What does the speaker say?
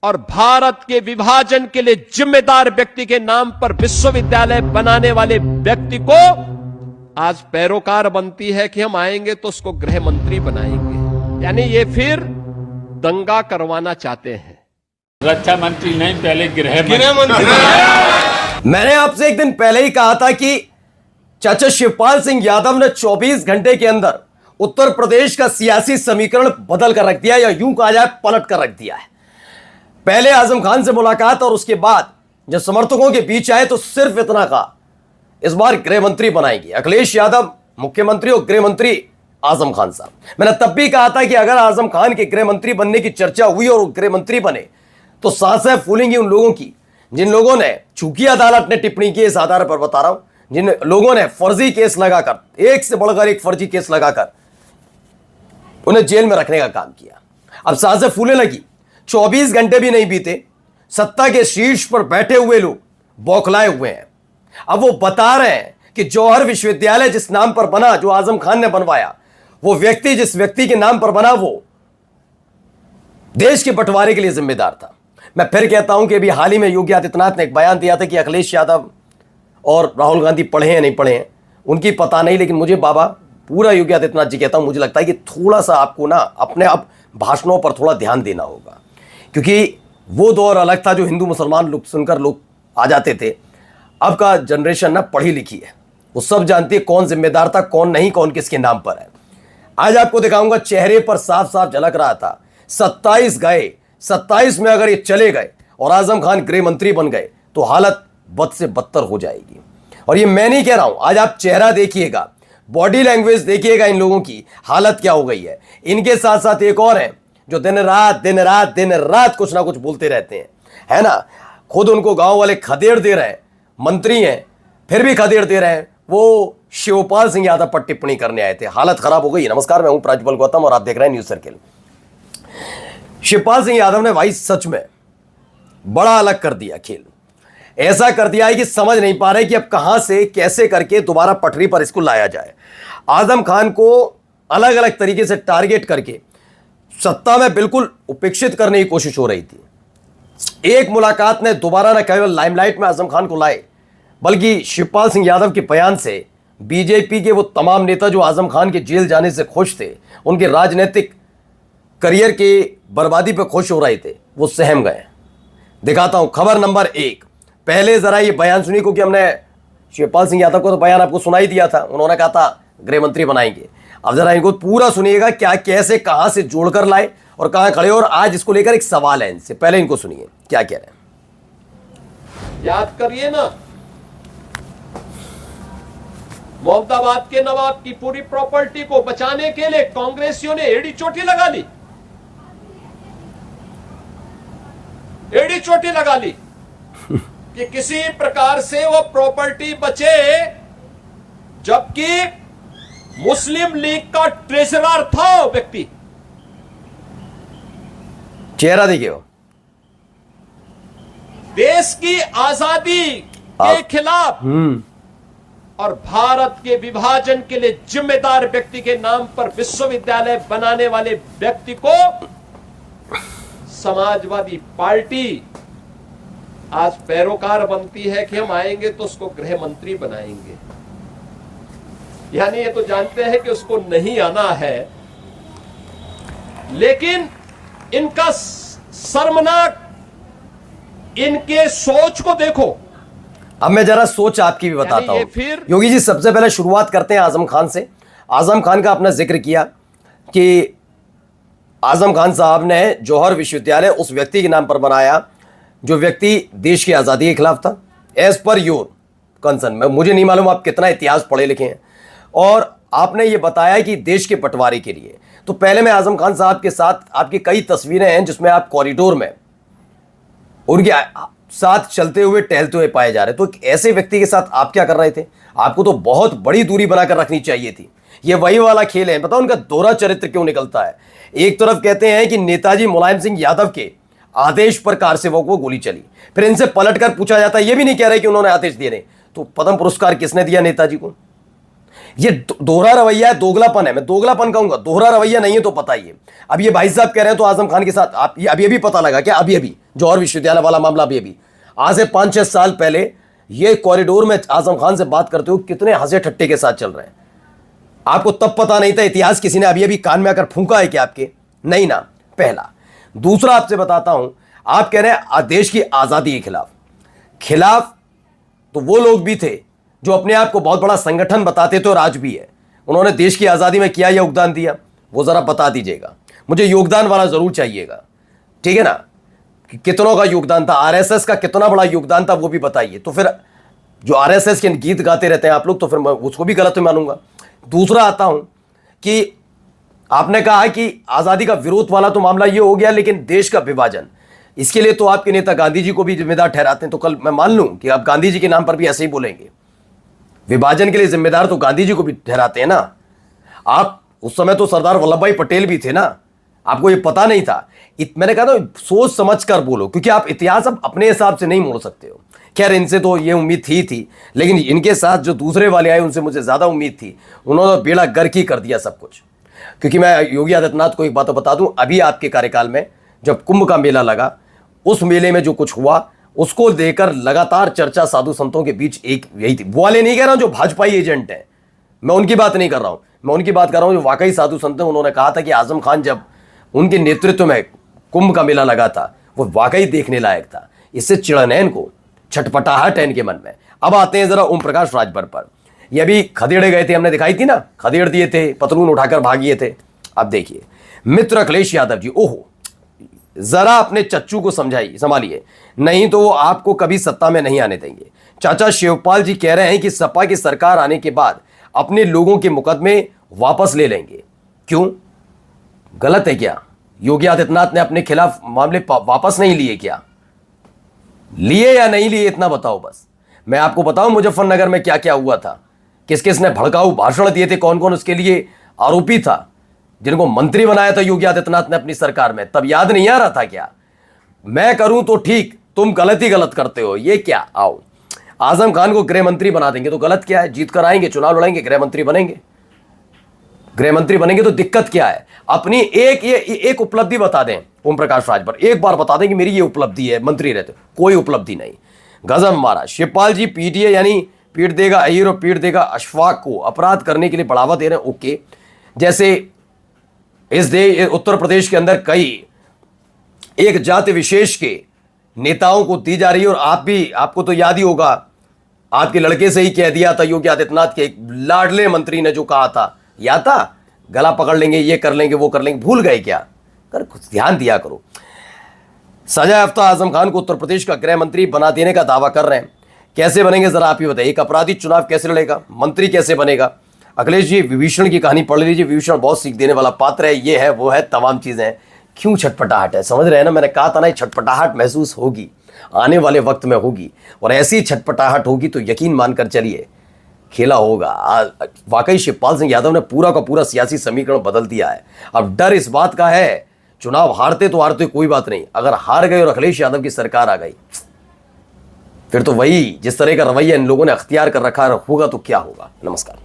और भारत के विभाजन के लिए जिम्मेदार व्यक्ति के नाम पर विश्वविद्यालय बनाने वाले व्यक्ति को आज पैरोकार बनती है कि हम आएंगे तो उसको गृह मंत्री बनाएंगे। यानी ये फिर दंगा करवाना चाहते हैं। रक्षा मंत्री नहीं, पहले गृह मंत्री। मैंने आपसे एक दिन पहले ही कहा था कि चाचा शिवपाल सिंह यादव ने 24 घंटे के अंदर उत्तर प्रदेश का सियासी समीकरण बदल कर रख दिया, या यूं कहा जाए पलट कर रख दिया है। पहले आजम खान से मुलाकात और उसके बाद जब समर्थकों के बीच आए तो सिर्फ इतना कहा, इस बार गृह मंत्री बनाएंगे अखिलेश यादव मुख्यमंत्री और गृह मंत्री आजम खान साहब। मैंने तब भी कहा था कि अगर आजम खान के गृह मंत्री बनने की चर्चा हुई और गृह मंत्री बने तो सांसें फूलेंगी उन लोगों की जिन लोगों ने, चूंकि अदालत ने टिप्पणी की, इस आधार पर बता रहा हूं, जिन लोगों ने फर्जी केस लगाकर, एक से बढ़कर एक फर्जी केस लगाकर उन्हें जेल में रखने का काम किया। अब सांसें फूलने लगी। 24 घंटे भी नहीं बीते, सत्ता के शीर्ष पर बैठे हुए लोग बौखलाए हुए हैं। अब वो बता रहे हैं कि जौहर विश्वविद्यालय जिस नाम पर बना, जो आजम खान ने बनवाया, वो व्यक्ति जिस व्यक्ति के नाम पर बना, वो देश के बंटवारे के लिए जिम्मेदार था। मैं फिर कहता हूं कि अभी हाल ही में योगी आदित्यनाथ ने एक बयान दिया था कि अखिलेश यादव और राहुल गांधी पढ़े हैं नहीं पढ़े हैं उनकी पता नहीं, लेकिन मुझे बाबा पूरा योगी आदित्यनाथ जी कहता हूं, मुझे लगता है कि थोड़ा सा आपको ना अपने आप भाषणों पर थोड़ा ध्यान देना होगा, क्योंकि वो दौर अलग था जो हिंदू मुसलमान लोग सुनकर लोग आ जाते थे। अब का जनरेशन ना पढ़ी लिखी है, वो सब जानती है कौन जिम्मेदार था, कौन नहीं, कौन किसके नाम पर है। आज आपको दिखाऊंगा, चेहरे पर साफ साफ झलक रहा था। 27 गए, 27 में अगर ये चले गए और आजम खान गृह मंत्री बन गए तो हालत बद से बदतर हो जाएगी। और ये मैं नहीं कह रहा हूं, आज आप चेहरा देखिएगा, बॉडी लैंग्वेज देखिएगा, इन लोगों की हालत क्या हो गई है। इनके साथ साथ एक और है जो दिन रात कुछ ना कुछ बोलते रहते हैं, है ना। खुद उनको गांव वाले खदेड़ दे रहे हैं, मंत्री हैं फिर भी खदेड़ दे रहे हैं। वो शिवपाल सिंह यादव पर टिप्पणी करने आए थे, हालत खराब हो गई। नमस्कार, मैं हूं प्रज्वल गौतम और आप देख रहे हैं न्यूज सर्किल। शिवपाल सिंह यादव ने भाई सच में बड़ा अलग कर दिया खेल। ऐसा कर दिया है कि समझ नहीं पा रहे कि अब कहां से कैसे करके दोबारा पटरी पर इसको लाया जाए। आजम खान को अलग अलग तरीके से टारगेट करके सत्ता में बिल्कुल उपेक्षित करने की कोशिश हो रही थी। एक मुलाकात ने दोबारा न केवल लाइमलाइट में आजम खान को लाए, बल्कि शिवपाल सिंह यादव के बयान से बीजेपी के वो तमाम नेता जो आजम खान के जेल जाने से खुश थे, उनके राजनीतिक करियर के बर्बादी पर खुश हो रहे थे, वो सहम गए। दिखाता हूं खबर नंबर 1। पहले जरा ये बयान सुनिए, क्योंकि हमने शिवपाल सिंह यादव को तो बयान आपको सुनाई दिया था, उन्होंने कहा था गृह मंत्री बनाएंगे। अब जरा इनको पूरा सुनिएगा, क्या कैसे कहां से जोड़कर लाए और कहां खड़े, और आज इसको लेकर एक सवाल है इनसे। पहले इनको सुनिए क्या कह रहे हैं। याद करिए ना, मोहम्मदाबाद के नवाब की पूरी प्रॉपर्टी को बचाने के लिए कांग्रेसियों ने एड़ी चोटी लगा ली, एड़ी चोटी लगा ली कि किसी प्रकार से वो प्रॉपर्टी बचे, जबकि मुस्लिम लीग का ट्रेजरर था वो व्यक्ति। चेहरा देखिए, वो देश की आजादी के खिलाफ और भारत के विभाजन के लिए जिम्मेदार व्यक्ति के नाम पर विश्वविद्यालय बनाने वाले व्यक्ति को समाजवादी पार्टी आज पैरोकार बनती है कि हम आएंगे तो उसको गृह मंत्री बनाएंगे। यानी ये तो जानते हैं कि उसको नहीं आना है, लेकिन इनका शर्मनाक, इनके सोच को देखो। अब मैं जरा सोच आपकी भी बताता हूं। फिर योगी जी, सबसे पहले शुरुआत करते हैं आजम खान से। आजम खान का अपना जिक्र किया कि आजम खान साहब ने जौहर विश्वविद्यालय उस व्यक्ति के नाम पर बनाया जो व्यक्ति देश की आज़ादी के खिलाफ था। एज पर योर कंसर्न, मुझे नहीं मालूम आप कितना इतिहास पढ़े लिखे हैं, और आपने ये बताया कि देश के बंटवारे के लिए। तो पहले मैं आजम खान साहब के साथ, आपकी कई तस्वीरें हैं जिसमें आप कॉरिडोर में उनके साथ चलते हुए टहलते हुए पाए जा रहे। तो ऐसे व्यक्ति के साथ आप क्या कर रहे थे? आपको तो बहुत बड़ी दूरी बनाकर रखनी चाहिए थी। ये वही वाला खेल है। बताओ उनका दोहरा चरित्र क्यों निकलता है। एक तरफ कहते हैं कि नेताजी मुलायम सिंह यादव के आदेश पर कार सेवक को गोली चली, फिर इनसे पलटकर पूछा जाता है, ये भी नहीं कह रहे कि उन्होंने आदेश दिए नहीं, तो पद्म पुरस्कार किसने दिया नेताजी को? ये दोहरा रवैया है, दोगलापन है। मैं दोगलापन कहूंगा, दोहरा रवैया नहीं है तो पता ही है। अब ये भाई साहब कह रहे हैं तो आजम खान के साथ आप अभी पता लगा क्या? अभी जौहर विश्वविद्यालय वाला मामला अभी आज से 5-6 साल पहले ये कॉरिडोर में आजम खान से बात करते हुए कितने हंसे ठट्टे के साथ चल रहे हैं। आपको तब पता नहीं था? इतिहास किसी ने अभी कान में आकर फूंका है क्या आपके? नहीं ना। पहला। दूसरा आपसे बताता हूं, आप कह रहे हैं देश की आजादी के खिलाफ तो वो लोग भी थे जो अपने आप को बहुत बड़ा संगठन बताते थे और आज भी है। उन्होंने देश की आजादी में क्या योगदान दिया वो जरा बता दीजिएगा। मुझे योगदान वाला जरूर चाहिएगा, ठीक है ना? कितनों का योगदान था, आरएसएस का कितना बड़ा योगदान था वो भी बताइए। तो फिर जो आरएसएस के गीत गाते रहते हैं आप लोग, तो फिर मैं उसको भी गलत मानूंगा। दूसरा आता हूं कि आपने कहा कि आजादी का विरोध वाला तो मामला ये हो गया, लेकिन देश का विभाजन, इसके लिए तो आपके नेता गांधी जी को भी जिम्मेदार ठहराते हैं। तो कल मैं मान लूं कि आप गांधी जी के नाम पर भी ऐसे ही बोलेंगे। विभाजन के लिए जिम्मेदार तो गांधी जी को भी ठहराते हैं ना। आप उस समय तो सरदार वल्लभ भाई पटेल भी थे ना, आपको ये पता नहीं था? मैंने कहा था सोच समझ कर बोलो, क्योंकि आप इतिहास अब अपने हिसाब से नहीं मोड़ सकते हो। खैर, इनसे तो ये उम्मीद थी, लेकिन इनके साथ जो दूसरे वाले आए उनसे मुझे ज्यादा उम्मीद थी। उन्होंने बेड़ा गर्क ही कर दिया सब कुछ। क्योंकि मैं योगी आदित्यनाथ को एक बात बता दूं, अभी आपके कार्यकाल में जब कुंभ का मेला लगा, उस मेले में जो कुछ हुआ उसको लेकर लगातार चर्चा साधु संतों के बीच एक यही थी। वो वाले नहीं कह रहा हूं जो भाजपाई एजेंट है, मैं उनकी बात नहीं कर रहा हूं। मैं उनकी बात कर रहा हूं जो वाकई साधु संत हैं। उन्होंने कहा था कि आजम खान जब उनके नेतृत्व में कुंभ का मेला लगा था वो वाकई देखने लायक था। इससे चिड़न है इनको, छटपटाहट है इनके मन में। अब आते हैं जरा ओम प्रकाश राजभर पर। ये भी खदेड़े गए थे, हमने दिखाई थी ना, खदेड़ दिए थे, पतलून उठाकर भागिए थे। अब देखिए मित्र अखिलेश यादव जी, ओहो जरा अपने चच्चू को संभालिए, नहीं तो वो आपको कभी सत्ता में नहीं आने देंगे। चाचा शिवपाल जी कह रहे हैं कि सपा की सरकार आने के बाद अपने लोगों के मुकदमे वापस ले लेंगे। क्यों, गलत है क्या? योगी आदित्यनाथ ने अपने खिलाफ मामले वापस नहीं लिए क्या? लिए या नहीं लिए इतना बताओ बस। मैं आपको बताऊं मुजफ्फरनगर में क्या क्या हुआ था, किस किस ने भड़काऊ भाषण दिए थे, कौन कौन उसके लिए आरोपी था, जिनको मंत्री बनाया था योगी आदित्यनाथ ने अपनी सरकार में। तब याद नहीं आ रहा था क्या? मैं करूं तो ठीक, तुम गलत ही गलत करते हो। ये क्या? आओ आजम खान को गृह मंत्री बना देंगे तो गलत क्या है? जीत कर आएंगे, चुनाव लड़ेंगे, गृह मंत्री बनेंगे। गृह मंत्री बनेंगे तो दिक्कत क्या है? अपनी एक उपलब्धि बता दें ओम प्रकाश राजभर, एक बार बता दें कि मेरी ये उपलब्धि है मंत्री रहते। कोई उपलब्धि नहीं। गजब मारा। शिवपाल जी पीटीए यानी पीट देगा अहीर और पीट देगा अशफाक को अपराध करने के लिए बढ़ावा दे रहे हैं। ओके, जैसे इस उत्तर प्रदेश के अंदर कई एक जाति विशेष के नेताओं को दी जा रही है। और आपको तो याद ही होगा, आपके लड़के से ही कह दिया था योगी आदित्यनाथ के एक लाडले मंत्री ने जो कहा था, याद था? गला पकड़ लेंगे, ये कर लेंगे, वो कर लेंगे। भूल गए क्या? कर कुछ ध्यान दिया करो। सजा याफ्ता आजम खान को उत्तर प्रदेश का गृह मंत्री बना देने का दावा कर रहे हैं। कैसे बनेंगे जरा आप ही बताइए। एक अपराधी चुनाव कैसे लड़ेगा, मंत्री कैसे बनेगा? अखिलेश जी विभीषण की कहानी पढ़ लीजिए, विभीषण बहुत सीख देने वाला पात्र है। ये है, वो है, तमाम चीजें हैं। क्यों छटपटाहट है, समझ रहे हैं ना? मैंने कहा था ना, छटपटाहट महसूस होगी, आने वाले वक्त में होगी। और ऐसी छटपटाहट होगी तो यकीन मानकर चलिए खेला होगा। वाकई शिवपाल सिंह यादव ने पूरा का पूरा सियासी समीकरण बदल दिया है। अब डर इस बात का है, चुनाव हारते तो हारते कोई बात नहीं, अगर हार गए और अखिलेश यादव की सरकार आ गई फिर तो वही जिस तरह का रवैया इन लोगों ने अख्तियार कर रखा होगा तो क्या होगा। नमस्कार।